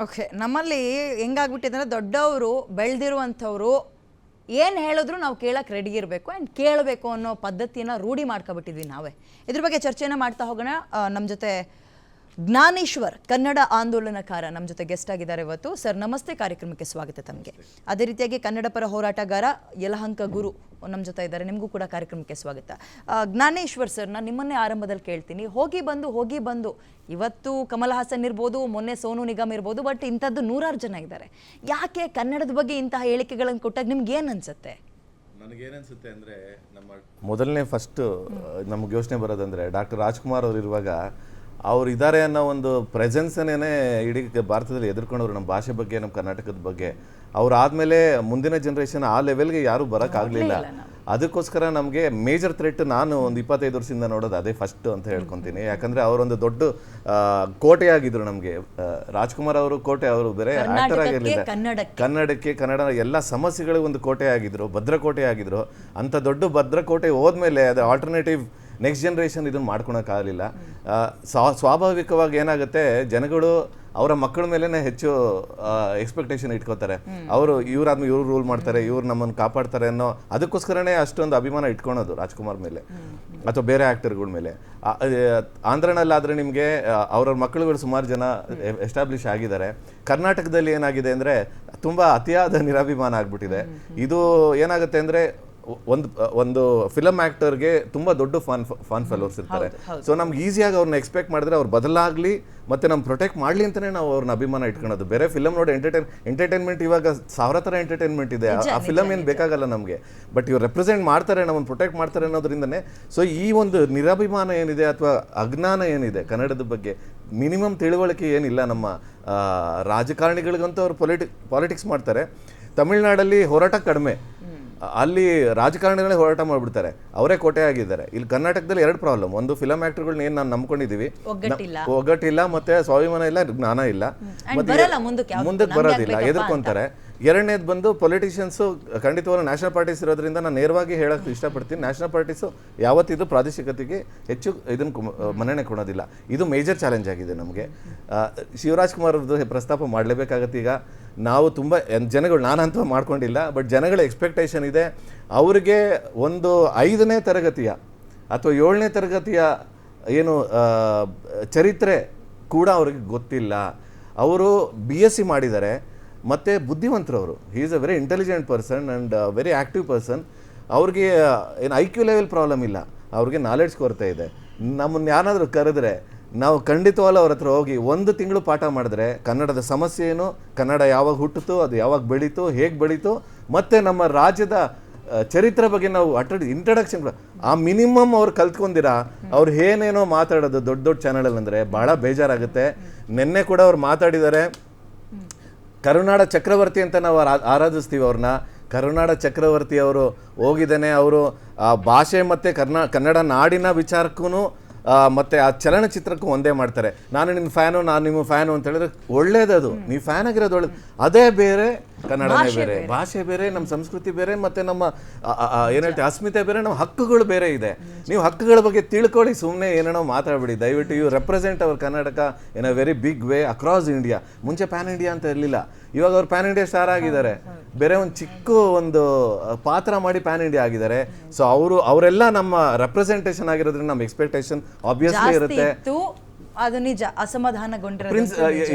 Okay, ನಮ್ಮಲ್ಲಿ ಹೆಂಗಾಗ್ಬಿಟ್ಟಿದೆ ಅಂದರೆ ದೊಡ್ಡವರು ಬೆಳೆದಿರುವಂಥವ್ರು ಏನು ಹೇಳಿದ್ರು ನಾವು ಕೇಳಕ್ಕೆ ರೆಡಿ ಇರಬೇಕು ಆ್ಯಂಡ್ ಕೇಳಬೇಕು ಅನ್ನೋ ಪದ್ಧತಿಯನ್ನು ರೂಢಿ ಮಾಡ್ಕೊಬಿಟ್ಟಿದ್ವಿ ನಾವೇ. ಇದ್ರ ಬಗ್ಗೆ ಚರ್ಚೆಯನ್ನು ಮಾಡ್ತಾ ಹೋಗೋಣ. ನಮ್ಮ ಜೊತೆ ಜ್ಞಾನೇಶ್ವರ್, ಕನ್ನಡ ಆಂದೋಲನಕಾರ, ನಮ್ಮ ಜೊತೆ ಗೆಸ್ಟ್ ಆಗಿದ್ದಾರೆ ಇವತ್ತು. ಸರ್ ನಮಸ್ತೆ, ಕಾರ್ಯಕ್ರಮಕ್ಕೆ ಸ್ವಾಗತ ತಮಗೆ. ಅದೇ ರೀತಿಯಾಗಿ ಕನ್ನಡ ಪರ ಹೋರಾಟಗಾರ ಯಲಹಂಕ ಗುರು ನಮ್ಮ ಜೊತೆ ಇದ್ದಾರೆ, ನಿಮಗೂ ಕೂಡ ಕಾರ್ಯಕ್ರಮಕ್ಕೆ ಸ್ವಾಗತ. ಜ್ಞಾನೇಶ್ವರ್ ಸರ್, ನಾನು ನಿಮ್ಮನ್ನೇ ಆರಂಭದಲ್ಲಿ ಕೇಳ್ತೀನಿ. ಹೋಗಿ ಬಂದು ಇವತ್ತು ಕಮಲ್ ಹಾಸನ್ ಇರ್ಬೋದು, ಮೊನ್ನೆ ಸೋನು ನಿಗಮ್ ಇರ್ಬೋದು, ಬಟ್ ಇಂಥದ್ದು ನೂರಾರು ಜನ ಇದ್ದಾರೆ. ಯಾಕೆ ಕನ್ನಡದ ಬಗ್ಗೆ ಇಂತಹ ಹೇಳಿಕೆಗಳನ್ನು ಕೊಟ್ಟಾಗ ನಿಮ್ಗೆ ಏನು ಅನ್ಸುತ್ತೆ? ನನಗೇನನ್ಸುತ್ತೆ ಅಂದರೆ, ಮೊದಲನೇ ಫಸ್ಟ್ ನಮ್ಗೆ ಯೋಚನೆ ಬರೋದಂದರೆ ಡಾಕ್ಟರ್ ರಾಜ್ಕುಮಾರ್ ಅವರು ಇರುವಾಗ ಅವ್ರು ಇದ್ದಾರೆ ಅನ್ನೋ ಒಂದು ಪ್ರೆಸೆನ್ಸನ್ನೇ ಇಡೀ ಭಾರತದಲ್ಲಿ ಎದುರ್ಕೊಂಡವ್ರು ನಮ್ಮ ಭಾಷೆ ಬಗ್ಗೆ, ನಮ್ಮ ಕರ್ನಾಟಕದ ಬಗ್ಗೆ. ಅವ್ರು ಆದಮೇಲೆ ಮುಂದಿನ ಜನ್ರೇಷನ್ ಆ ಲೆವೆಲ್ಗೆ ಯಾರೂ ಬರೋಕ್ಕಾಗಲಿಲ್ಲ. ಅದಕ್ಕೋಸ್ಕರ ನಮಗೆ ಮೇಜರ್ ಥ್ರೆಟ್ ನಾನು ಒಂದು 25 ವರ್ಷದಿಂದ ನೋಡೋದು ಅದೇ ಫಸ್ಟ್ ಅಂತ ಹೇಳ್ಕೊತೀನಿ. ಯಾಕಂದರೆ ಅವರೊಂದು ದೊಡ್ಡ ಕೋಟೆ ಆಗಿದ್ರು ನಮಗೆ. ರಾಜ್ಕುಮಾರ್ ಅವರು ಕೋಟೆ, ಅವರು ಬೇರೆ ಆ್ಯಕ್ಟರ್ ಆಗಿರಲಿಲ್ಲ, ಕನ್ನಡಕ್ಕೆ ಕನ್ನಡ ಎಲ್ಲ ಸಮಸ್ಯೆಗಳಿಗೆ ಒಂದು ಕೋಟೆ ಆಗಿದ್ರು, ಭದ್ರಕೋಟೆ ಆಗಿದ್ರು. ಅಂಥ ದೊಡ್ಡ ಭದ್ರಕೋಟೆ ಹೋದ್ಮೇಲೆ ಅದು ಆಲ್ಟರ್ನೇಟಿವ್ ನೆಕ್ಸ್ಟ್ ಜನ್ರೇಷನ್ ಇದನ್ನು ಮಾಡ್ಕೊಳಕ್ಕಾಗಲಿಲ್ಲ. ಸ್ವಾಭಾವಿಕವಾಗಿ ಏನಾಗುತ್ತೆ, ಜನಗಳು ಅವರ ಮಕ್ಕಳ ಮೇಲೇ ಹೆಚ್ಚು ಎಕ್ಸ್ಪೆಕ್ಟೇಷನ್ ಇಟ್ಕೋತಾರೆ. ಅವರು ಇವರಾದ್ಮೇಲೆ ಇವ್ರು ರೂಲ್ ಮಾಡ್ತಾರೆ, ಇವ್ರು ನಮ್ಮನ್ನು ಕಾಪಾಡ್ತಾರೆ ಅನ್ನೋ ಅದಕ್ಕೋಸ್ಕರನೇ ಅಷ್ಟೊಂದು ಅಭಿಮಾನ ಇಟ್ಕೊಳೋದು ರಾಜ್ಕುಮಾರ್ ಮೇಲೆ ಅಥವಾ ಬೇರೆ ಆ್ಯಕ್ಟರ್ಗಳ ಮೇಲೆ. ಆಂಧ್ರನಲ್ಲಾದರೆ ನಿಮಗೆ ಅವ್ರವ್ರ ಮಕ್ಕಳುಗಳು ಸುಮಾರು ಜನ ಎಸ್ಟಾಬ್ಲಿಷ್ ಆಗಿದ್ದಾರೆ. ಕರ್ನಾಟಕದಲ್ಲಿ ಏನಾಗಿದೆ ಅಂದರೆ ತುಂಬ ಅತಿಯಾದ ನಿರಾಭಿಮಾನ ಆಗ್ಬಿಟ್ಟಿದೆ. ಇದು ಏನಾಗುತ್ತೆ ಅಂದರೆ, ಒಂದು ಫಿಲಮ್ ಆ್ಯಕ್ಟರ್ಗೆ ತುಂಬ ದೊಡ್ಡ ಫಾನ್ ಫಾಲೋವರ್ಸ್ ಇರ್ತಾರೆ. ಸೊ ನಮ್ಗೆ ಈಸಿಯಾಗಿ ಅವ್ರನ್ನ ಎಕ್ಸ್ಪೆಕ್ಟ್ ಮಾಡಿದ್ರೆ ಅವ್ರು ಬದಲಾಗಲಿ ಮತ್ತು ನಮ್ಮ ಪ್ರೊಟೆಕ್ಟ್ ಮಾಡಲಿ ಅಂತಲೇ ನಾವು ಅವ್ರನ್ನ ಅಭಿಮಾನ ಇಟ್ಕೊಳೋದು. ಬೇರೆ ಫಿಲಮ್ ನೋಡಿ ಎಂಟರ್ಟೈನ್ಮೆಂಟ್ ಇವಾಗ 1000 ಥರ ಎಂಟರ್ಟೈನ್ಮೆಂಟ್ ಇದೆ. ಆ ಫಿಲಮ್ ಏನು ಬೇಕಾಗಲ್ಲ ನಮಗೆ, ಬಟ್ ಇವ್ರು ರೆಪ್ರೆಸೆಂಟ್ ಮಾಡ್ತಾರೆ, ನಮ್ಮನ್ನು ಪ್ರೊಟೆಕ್ಟ್ ಮಾಡ್ತಾರೆ ಅನ್ನೋದ್ರಿಂದನೇ. ಸೊ ಈ ಒಂದು ನಿರಾಭಿಮಾನ ಏನಿದೆ ಅಥವಾ ಅಜ್ಞಾನ ಏನಿದೆ ಕನ್ನಡದ ಬಗ್ಗೆ, ಮಿನಿಮಮ್ ತಿಳುವಳಿಕೆ ಏನಿಲ್ಲ ನಮ್ಮ ರಾಜಕಾರಣಿಗಳಿಗಂತೂ ಅವ್ರು ಪಾಲಿಟಿಕ್ಸ್ ಮಾಡ್ತಾರೆ. ತಮಿಳ್ನಾಡಲ್ಲಿ ಹೋರಾಟ ಕಡಿಮೆ, ಅಲ್ಲಿ ರಾಜಕಾರಣಿಗಳೇ ಹೋರಾಟ ಮಾಡಿಬಿಡ್ತಾರೆ, ಅವರೇ ಕೋಟೆ ಆಗಿದ್ದಾರೆ. ಇಲ್ಲಿ ಕರ್ನಾಟಕದಲ್ಲಿ 2 ಪ್ರಾಬ್ಲಮ್. ಒಂದು ಫಿಲಮ್ ಆ್ಯಕ್ಟರ್ಗಳನ್ನ ಏನು ನಾವು ನಂಬ್ಕೊಂಡಿದ್ದೀವಿ, ಒಗ್ಗಟ್ಟಿಲ್ಲ, ಮತ್ತೆ ಸ್ವಾಭಿಮಾನ ಇಲ್ಲ, ಜ್ಞಾನ ಇಲ್ಲ, ಮತ್ತೆ ಮುಂದಕ್ಕೆ ಬರೋದಿಲ್ಲ, ಎದುರ್ಕೊಂತಾರೆ. ಎರಡನೇದು ಬಂದು ಪೊಲಿಟಿಷಿಯನ್ಸು ಖಂಡಿತವಾಗ್ಲೂ ನ್ಯಾಷನಲ್ ಪಾರ್ಟೀಸ್ ಇರೋದ್ರಿಂದ ನಾನು ನೇರವಾಗಿ ಹೇಳೋಕ್ಕೆ ಇಷ್ಟಪಡ್ತೀನಿ, ನ್ಯಾಷನಲ್ ಪಾರ್ಟೀಸು ಯಾವತ್ತಿದು ಪ್ರಾದೇಶಿಕತೆಗೆ ಹೆಚ್ಚು ಇದನ್ನು ಮನ್ನಣೆ ಕೊಡೋದಿಲ್ಲ. ಇದು ಮೇಜರ್ ಚಾಲೆಂಜ್ ಆಗಿದೆ ನಮಗೆ. ಶಿವರಾಜ್ ಕುಮಾರ್ ಅವ್ರದ್ದು ಪ್ರಸ್ತಾಪ ಮಾಡಲೇಬೇಕಾಗತ್ತೆ. ಈಗ ನಾವು ತುಂಬ ಜನಗಳು, ನಾನಂತೂ ಮಾಡ್ಕೊಂಡಿಲ್ಲ, ಬಟ್ ಜನಗಳ ಎಕ್ಸ್ಪೆಕ್ಟೇಷನ್ ಇದೆ. ಅವ್ರಿಗೆ ಒಂದು 5ನೇ ತರಗತಿಯ ಅಥವಾ 7ನೇ ತರಗತಿಯ ಏನು ಚರಿತ್ರೆ ಕೂಡ ಅವ್ರಿಗೆ ಗೊತ್ತಿಲ್ಲ. ಅವರು BSc ಮಾಡಿದ್ದಾರೆ ಮತ್ತು ಬುದ್ಧಿವಂತರವರು. He is a very intelligent person and very active person. ಅವ್ರಿಗೆ ಏನು IQ ಲೆವೆಲ್ ಪ್ರಾಬ್ಲಮ್ ಇಲ್ಲ, ಅವ್ರಿಗೆ ನಾಲೆಡ್ಜ್ ಕೊರತೆ ಇದೆ. ನಮ್ಮನ್ನು ಯಾರಾದರೂ ಕರೆದ್ರೆ ನಾವು ಖಂಡಿತವಾಗ್ಲೂ ಅವ್ರ ಹತ್ರ ಹೋಗಿ 1 ತಿಂಗಳು ಪಾಠ ಮಾಡಿದ್ರೆ ಕನ್ನಡದ ಸಮಸ್ಯೆ ಏನು, ಕನ್ನಡ ಯಾವಾಗ ಹುಟ್ಟಿತು, ಅದು ಯಾವಾಗ ಬೆಳೀತು, ಹೇಗೆ ಬೆಳೀತು, ಮತ್ತು ನಮ್ಮ ರಾಜ್ಯದ ಚರಿತ್ರೆ ಬಗ್ಗೆ ನಾವು ಇಂಟ್ರಡಕ್ಷನ್ ಆ ಮಿನಿಮಮ್ ಅವ್ರು ಕಲ್ತ್ಕೊಂಡಿರ ಅವ್ರು ಏನೇನೋ ಮಾತಾಡೋದು ದೊಡ್ಡ ಚಾನಲಲ್ಲಿ ಅಂದರೆ ಭಾಳ ಬೇಜಾರಾಗುತ್ತೆ. ನಿನ್ನೆ ಕೂಡ ಅವ್ರು ಮಾತಾಡಿದ್ದಾರೆ, ಕರುನಾಡ ಚಕ್ರವರ್ತಿ ಅಂತ ನಾವು ಆರಾಧಿಸ್ತೀವಿ ಅವ್ರನ್ನ. ಕರುನಾಡ ಚಕ್ರವರ್ತಿ ಅವರು ಹೋಗಿದ್ದಾನೆ, ಅವರು ಭಾಷೆ ಮತ್ತು ಕನ್ನಡ ನಾಡಿನ ವಿಚಾರಕ್ಕೂ ಮತ್ತು ಆ ಚಲನಚಿತ್ರಕ್ಕೂ ಒಂದೇ ಮಾಡ್ತಾರೆ. ನಾನು ನಿನ್ನ ಫ್ಯಾನು, ನಾನು ನಿಮ್ಮ ಫ್ಯಾನು ಅಂತ ಹೇಳಿದ್ರೆ ಒಳ್ಳೇದದು, ನೀವು ಫ್ಯಾನ್ ಆಗಿರೋದು ಒಳ್ಳೇದು. ಅದೇ ಬೇರೆ, ಕನ್ನಡನೇ ಬೇರೆ, ಭಾಷೆ ಬೇರೆ, ನಮ್ಮ ಸಂಸ್ಕೃತಿ ಬೇರೆ, ಮತ್ತು ನಮ್ಮ ಏನು ಹೇಳ್ತೀವಿ ಅಸ್ಮಿತೆ ಬೇರೆ, ನಮ್ಮ ಹಕ್ಕುಗಳು ಬೇರೆ ಇದೆ. ನೀವು ಹಕ್ಕುಗಳ ಬಗ್ಗೆ ತಿಳ್ಕೊಳ್ಳಿ, ಸುಮ್ಮನೆ ಏನೇನೋ ಮಾತಾಡ್ಬಿಡಿ ದಯವಿಟ್ಟು. You represent our Karnataka in a very big way across India. ಮುಂಚೆ ಪ್ಯಾನ್ ಇಂಡಿಯಾ ಅಂತ ಇರಲಿಲ್ಲ, ಇವಾಗ ಅವ್ರು ಪ್ಯಾನ್ ಇಂಡಿಯಾ ಸ್ಟಾರ್ ಆಗಿದ್ದಾರೆ. ಬೇರೆ ಒಂದು ಚಿಕ್ಕ ಒಂದು ಪಾತ್ರ ಮಾಡಿ ಪ್ಯಾನ್ ಇಂಡಿಯಾ ಆಗಿದ್ದಾರೆ. ಸೊ ಅವರೆಲ್ಲ ನಮ್ಮ ರೆಪ್ರೆಸೆಂಟೇಷನ್ ಆಗಿರೋದ್ರಿಂದ ನಮ್ಮ ಎಕ್ಸ್ಪೆಕ್ಟೇಷನ್ ಆಬ್ವಿಯಸ್ಲಿ ಇರುತ್ತೆ. ಅದು ನಿಜ, ಅಸಮಾಧಾನಗೊಂಡಿರೋ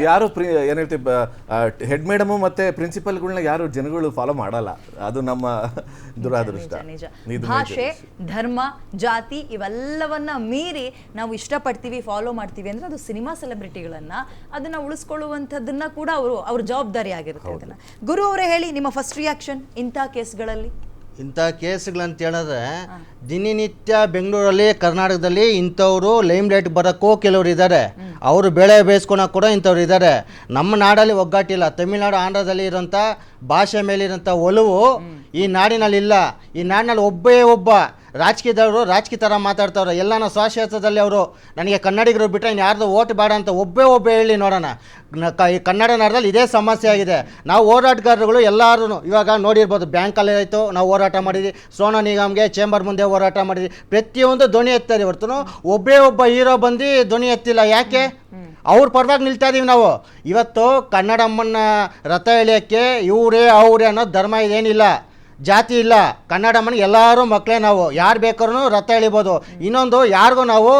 ಯಾರು ಏನು ಹೇಳ್ತೀವಿ ಹೆಡ್ ಮೇಡಮು ಮತ್ತು ಪ್ರಿನ್ಸಿಪಲ್ಗಳನ್ನ ಯಾರು ಜನಗಳು ಫಾಲೋ ಮಾಡಲ್ಲ. ಅದು ನಮ್ಮ ದುರಾದೃಷ್ಟ. ಭಾಷೆ, ಧರ್ಮ, ಜಾತಿ ಇವೆಲ್ಲವನ್ನ ಮೀರಿ ನಾವು ಇಷ್ಟಪಡ್ತೀವಿ, ಫಾಲೋ ಮಾಡ್ತೀವಿ ಅಂದರೆ ಅದು ಸಿನಿಮಾ ಸೆಲೆಬ್ರಿಟಿಗಳನ್ನು ಅದನ್ನು ಉಳಿಸ್ಕೊಳ್ಳುವಂಥದ್ದನ್ನ ಕೂಡ ಅವ್ರ ಜವಾಬ್ದಾರಿ ಆಗಿರುತ್ತೆ. ಅದನ್ನು ಗುರು ಅವರೇ ಹೇಳಿ, ನಿಮ್ಮ ಫಸ್ಟ್ ರಿಯಾಕ್ಷನ್ ಇಂಥ ಕೇಸ್ಗಳಲ್ಲಿ? ಇಂಥ ಕೇಸ್ಗಳಂತ ಹೇಳಿದ್ರೆ ದಿನನಿತ್ಯ ಬೆಂಗಳೂರಲ್ಲಿ, ಕರ್ನಾಟಕದಲ್ಲಿ ಇಂಥವರು ಲೈಮ್ ಲೈಟ್ ಬರೋಕ್ಕೂ ಕೆಲವರು ಇದ್ದಾರೆ. ಅವರು ಬೆಳೆ ಬೇಯಿಸ್ಕೊಳಕ್ಕೆ ಕೂಡ ಇಂಥವ್ರು ಇದ್ದಾರೆ. ನಮ್ಮ ನಾಡಲ್ಲಿ ಒಗ್ಗಟ್ಟಿಲ್ಲ. ತಮಿಳುನಾಡು, ಆಂಧ್ರದಲ್ಲಿ ಇರೋಂಥ ಭಾಷೆ ಮೇಲಿರೋಂಥ ಒಲವು ಈ ನಾಡಿನಲ್ಲಿ ಇಲ್ಲ. ಈ ನಾಡಿನಲ್ಲಿ ಒಬ್ಬ ರಾಜಕೀಯದವರು ರಾಜಕೀಯ ಥರ ಮಾತಾಡ್ತಾವ್ರೆ. ಎಲ್ಲನ ಸ್ವಕ್ಷೇತ್ರದಲ್ಲಿ ಅವರು ನನಗೆ ಕನ್ನಡಿಗರು ಬಿಟ್ಟರೆ ಇನ್ನು ಯಾರ್ದು ಓಟ್ ಬೇಡ ಅಂತ ಒಬ್ಬೇ ಹೇಳಿ ನೋಡೋಣ. ಈ ಕನ್ನಡ ನಾಡದಲ್ಲಿ ಇದೇ ಸಮಸ್ಯೆ ಆಗಿದೆ. ನಾವು ಹೋರಾಟಗಾರರುಗಳು ಎಲ್ಲರೂ ಇವಾಗ ನೋಡಿರ್ಬೋದು, ಬ್ಯಾಂಕಲ್ಲಿ ಆಯಿತು ನಾವು ಹೋರಾಟ ಮಾಡಿದ್ವಿ, ಸೋನಾ ನಿಗಮ್ಗೆ ಚೇಂಬರ್ ಮುಂದೆ ಹೋರಾಟ ಮಾಡಿದ್ವಿ, ಪ್ರತಿಯೊಂದು ಧ್ವನಿ ಎತ್ತಾರೆ ಹೊರತು ಒಬ್ಬ ಹೀರೋ ಬಂದು ಧ್ವನಿ ಎತ್ತಿಲ್ಲ. ಯಾಕೆ? ಅವ್ರ ಪರವಾಗಿ ನಿಲ್ತಾ ಇದೀವಿ ನಾವು. ಇವತ್ತು ಕನ್ನಡಮ್ಮನ ರಥ ಎಳೆಯೋಕ್ಕೆ ಇವರೇ ಅವರೇ ಅನ್ನೋ ಧರ್ಮ ಇದೇನಿಲ್ಲ, ಜಾತಿ ಇಲ್ಲ. ಕನ್ನಡಮ್ಮನ ಎಲ್ಲರೂ ಮಕ್ಕಳೇ, ನಾವು ಯಾರು ಬೇಕಾದ್ರೂ ರಥ ಎಳಿಬೋದು. ಇನ್ನೊಂದು, ಯಾರಿಗೂ ನಾವು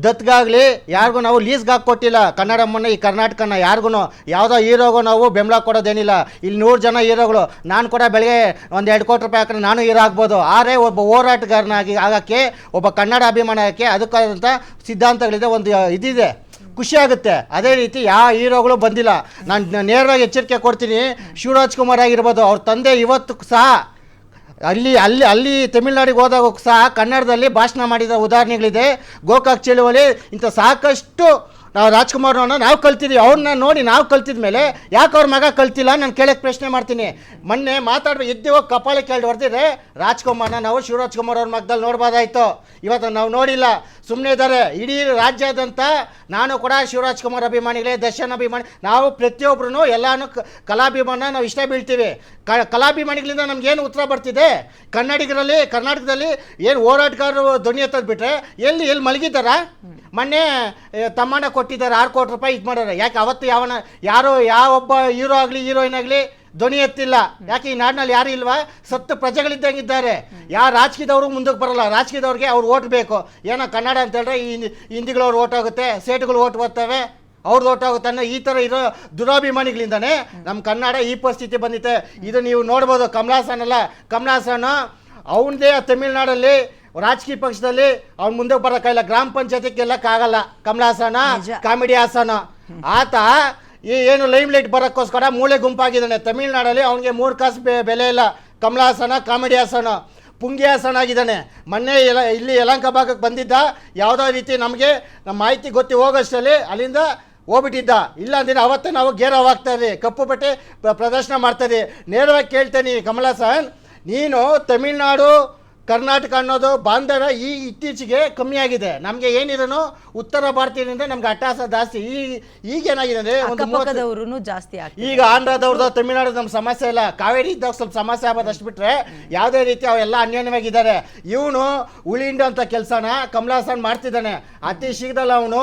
ದತ್ಗಾಗಲಿ ಯಾರಿಗೂ ನಾವು ಲೀಸ್ಗೆ ಹಾಕ್ಕೊಟ್ಟಿಲ್ಲ ಕನ್ನಡಮ್ಮನ. ಈ ಕರ್ನಾಟಕನ ಯಾರಿಗೂ ಯಾವುದೋ ಹೀರೋಗೂ ನಾವು ಬೆಂಬಲ ಕೊಡೋದೇನಿಲ್ಲ. ಇಲ್ಲಿ 100 ಜನ ಹೀರೋಗಳು, ನಾನು ಕೂಡ ಬೆಳಗ್ಗೆ ಒಂದು 2 ಕೋಟಿ ರೂಪಾಯಿ ಹಾಕಿದ್ರೆ ನಾನು ಹೀರೋ ಆಗ್ಬೋದು. ಆದರೆ ಒಬ್ಬ ಹೋರಾಟಗಾರನಾಗಿ ಆಗೋಕ್ಕೆ, ಒಬ್ಬ ಕನ್ನಡ ಅಭಿಮಾನ ಆಗೋಕ್ಕೆ ಅದಕ್ಕಾದಂಥ ಸಿದ್ಧಾಂತಗಳಿದೆ, ಒಂದು ಇದಿದೆ, ಖುಷಿ ಆಗುತ್ತೆ. ಅದೇ ರೀತಿ ಯಾವ ಹೀರೋಗಳು ಬಂದಿಲ್ಲ. ನಾನು ನೇರವಾಗಿ ಎಚ್ಚರಿಕೆ ಕೊಡ್ತೀನಿ, ಶಿವರಾಜ್ ಕುಮಾರ್ ಆಗಿರ್ಬೋದು, ಅವ್ರ ತಂದೆ ಇವತ್ತು ಸಹ ಅಲ್ಲಿ ತಮಿಳ್ನಾಡಿಗೆ ಹೋದಾಗ ಸಹ ಕನ್ನಡದಲ್ಲಿ ಭಾಷಣ ಮಾಡಿದ ಉದಾಹರಣೆಗಳಿದೆ. ಗೋಕಾಕ್ ಚಳುವಳಿ ಇಂಥ ಸಾಕಷ್ಟು ನಾವು ರಾಜ್ಕುಮಾರ್ನ ನಾವು ಕಲ್ತಿದ್ದೀವಿ. ಅವ್ರನ್ನ ನೋಡಿ ನಾವು ಕಲ್ತಿದ ಮೇಲೆ ಯಾಕೆ ಅವ್ರ ಮಗ ಕಲ್ತಿಲ್ಲ ನಾನು ಕೇಳೋಕ್ಕೆ ಪ್ರಶ್ನೆ ಮಾಡ್ತೀನಿ. ಮೊನ್ನೆ ಮಾತಾಡ್ಬೇಕು ಎದ್ದು ಹೋಗಿ ಕಪಾಲ ಕೇಳಿ ಹೊಡೆದಿದ್ರೆ ರಾಜ್ಕುಮಾರ್ನ ನಾವು ಶಿವರಾಜ್ ಕುಮಾರ್ ಅವ್ರ ಮಗದಲ್ಲಿ ನೋಡ್ಬೋದಾಯ್ತು. ಇವತ್ತು ನಾವು ನೋಡಿಲ್ಲ, ಸುಮ್ಮನೆ ಇದ್ದಾರೆ. ಇಡೀ ರಾಜ್ಯಾದ್ಯಂತ ನಾನು ಕೂಡ ಶಿವರಾಜ್ ಕುಮಾರ್ ಅಭಿಮಾನಿಗಳೇ, ದರ್ಶನ್ ಅಭಿಮಾನಿ, ನಾವು ಪ್ರತಿಯೊಬ್ಬರೂ ಎಲ್ಲಾನು ಕಲಾಭಿಮಾನ ನಾವು ಇಷ್ಟ ಬೀಳ್ತೀವಿ. ಕಲಾಭಿಮಾನಿಗಳಿಂದ ನಮಗೇನು ಉತ್ತರ ಬರ್ತಿದೆ? ಕನ್ನಡಿಗರಲ್ಲಿ ಕರ್ನಾಟಕದಲ್ಲಿ ಏನು ಹೋರಾಟಗಾರರು ಧ್ವನಿ ಎತ್ತೋದು ಬಿಟ್ಟರೆ ಎಲ್ಲಿ ಮಲಗಿದ್ದಾರ? ಮೊನ್ನೆ ತಮ್ಮಣ್ಣ ಕೊಟ್ಟಿದ್ದಾರೆ 6 ಕೋಟಿ ರೂಪಾಯಿ ಇದು ಮಾಡೋರು. ಯಾಕೆ ಅವತ್ತು ಯಾವೊಬ್ಬ ಹೀರೋ ಆಗಲಿ ಹೀರೋಯಿನ್ ಆಗಲಿ ಧ್ವನಿ ಎತ್ತಿಲ್ಲ? ಯಾಕೆ ಈ ನಾಡಿನಲ್ಲಿ ಯಾರು ಇಲ್ವಾ? ಸತ್ತು ಪ್ರಜೆಗಳಿದ್ದಂಗಿದ್ದಾರೆ. ಯಾವ ರಾಜಕೀಯದವರು ಮುಂದಕ್ಕೆ ಬರೋಲ್ಲ. ರಾಜಕೀಯದವ್ರಿಗೆ ಅವ್ರು ಓಟ್ ಬೇಕು. ಏನೋ ಕನ್ನಡ ಅಂತ ಹೇಳಿದ್ರೆ ಈ ಹಿಂದಿಗಳವ್ರು ಓಟ್ ಆಗುತ್ತೆ, ಸೇಟುಗಳು ಓಟ್ ಬರ್ತವೆ, ಅವ್ರದ್ದು ಓಟ್ ಆಗುತ್ತೆ ಅನ್ನೋ ಈ ಥರ ಇರೋ ದುರಾಭಿಮಾನಿಗಳಿಂದನೇ ನಮ್ಮ ಕನ್ನಡ ಈ ಪರಿಸ್ಥಿತಿ ಬಂದಿದೆ. ಇದು ನೀವು ನೋಡ್ಬೋದು. ಕಮಲಾಸನ್ ಅವನದೇ ತಮಿಳ್ನಾಡಲ್ಲಿ ರಾಜಕೀಯ ಪಕ್ಷದಲ್ಲಿ ಅವ್ನು ಮುಂದೆ ಬರೋಕ್ಕಾಗಿಲ್ಲ, ಗ್ರಾಮ ಪಂಚಾಯತಿಗೆ ಗೆಲ್ಲಕ್ಕಾಗಲ್ಲ. ಕಮಲಾಸನ ಕಾಮಿಡಿ ಹಾಸನ ಆತ ಏನು ಲೈಮ್ ಲೈಟ್ ಬರೋಕ್ಕೋಸ್ಕರ ಮೂಳೆ ಗುಂಪಾಗಿದ್ದಾನೆ ತಮಿಳ್ನಾಡಲ್ಲಿ. ಅವನಿಗೆ 3 ಕಾಸು ಬೆಲೆ ಇಲ್ಲ. ಕಮಲಾಸನ ಕಾಮಿಡಿ ಹಾಸನ ಪುಂಗಿ ಹಾಸನ ಆಗಿದ್ದಾನೆ. ಮೊನ್ನೆ ಇಲ್ಲಿ ಯಲಹಂಕ ಭಾಗಕ್ಕೆ ಬಂದಿದ್ದ, ಯಾವುದೋ ರೀತಿ ನಮಗೆ ನಮ್ಮ ಮಾಹಿತಿ ಗೊತ್ತಿ ಹೋಗೋಷ್ಟರಲ್ಲಿ ಅಲ್ಲಿಂದ ಹೋಗ್ಬಿಟ್ಟಿದ್ದ. ಇಲ್ಲ ಅಂದ್ರೆ ಅವತ್ತೇ ನಾವು ಗೇರವಾಗ್ತಾ ಇದ್ವಿ, ಕಪ್ಪು ಬಟ್ಟೆ ಪ್ರದರ್ಶನ ಮಾಡ್ತಾ ಇದ್ವಿ. ನೇರವಾಗಿ ಕೇಳ್ತೇನೆ ಕಮಲಾಸನ್, ನೀನು ತಮಿಳ್ನಾಡು ಕರ್ನಾಟಕ ಅನ್ನೋದು ಬಾಂಧವ್ಯ ಇತ್ತೀಚೆಗೆ ಕಮ್ಮಿ ಆಗಿದೆ. ನಮಗೆ ಏನಿದನು ಉತ್ತರ ಭಾರತೀಯರಿಂದ ನಮ್ಗೆ ಅಟ್ಟಾಸ ಜಾಸ್ತಿ. ಈಗೇನಾಗಿದೆ ಅಂದರೆ ಒಂದು ಜಾಸ್ತಿ ಈಗ ಆಂಧ್ರದವ್ರದ್ದು ತಮಿಳ್ನಾಡು ನಮ್ಮ ಸಮಸ್ಯೆ ಇಲ್ಲ. ಕಾವೇರಿ ಇದ್ದಾಗ ಸ್ವಲ್ಪ ಸಮಸ್ಯೆ ಆಗೋದು ಅಷ್ಟು ಬಿಟ್ಟರೆ ಯಾವುದೇ ರೀತಿ ಅವೆಲ್ಲ ಅನ್ಯೋನ್ಯವಾಗಿದ್ದಾರೆ. ಇವನು ಉಳಿಂಡ ಅಂತ ಕೆಲಸನ ಕಮಲಾಸನ್ ಮಾಡ್ತಿದ್ದಾನೆ. ಅತಿ ಶೀಘ್ರದಲ್ಲಿ ಅವನು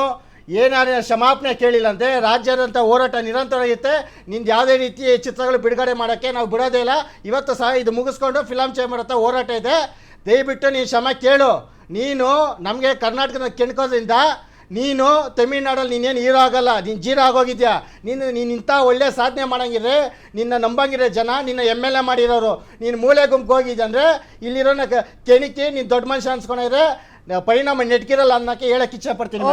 ಏನಾದ್ರು ಕ್ಷಮಾಪಣೆ ಕೇಳಿಲ್ಲ ಅಂತೆ ರಾಜ್ಯಾದ್ಯಂತ ಹೋರಾಟ ನಿರಂತರವಾಗಿರುತ್ತೆ. ನಿಂದು ಯಾವುದೇ ರೀತಿ ಚಿತ್ರಗಳು ಬಿಡುಗಡೆ ಮಾಡೋಕ್ಕೆ ನಾವು ಬಿಡೋದೇ ಇಲ್ಲ. ಇವತ್ತು ಸಹ ಇದು ಮುಗಿಸ್ಕೊಂಡು ಫಿಲಮ್ ಚೇಂಬರ್ ಹತ್ರ ಹೋರಾಟ ಇದೆ. ದಯವಿಟ್ಟು ನೀನು ಕ್ಷಮ ಕೇಳು. ನೀನು ನಮಗೆ ಕರ್ನಾಟಕದ ಕೆಣ್ಕೋದ್ರಿಂದ ನೀನು ತಮಿಳ್ನಾಡಲ್ಲಿ ನೀನೇನು ಹೀರೋ ಆಗಲ್ಲ, ನೀನು ಜೀರೋ ಆಗೋಗಿದ್ಯಾ. ನೀನು ಇಂಥ ಒಳ್ಳೆ ಸಾಧನೆ ಮಾಡೋಂಗಿದ್ರೆ ನಿನ್ನ ನಂಬಂಗಿರೋ ಜನ ನಿನ್ನ MLA ಮಾಡಿರೋರು. ನೀನು ಮೂಲೆ ಗುಂಪು ಹೋಗಿದ್ದೆ ಅಂದರೆ ಇಲ್ಲಿರೋ ಕೆಣಿಕಿ ನೀನು ದೊಡ್ಡ ಮನುಷ್ಯ ಅನ್ಸ್ಕೊಂಡಿದ್ರೆ ಪರಿಣಾಮ ನೆಟ್ಕಿರಲ್ಲ ಅನ್ನೋಕ್ಕೆ ಹೇಳಕ್ಕೆ ಇಚ್ಛೆ ಪಡ್ತೀನಿ.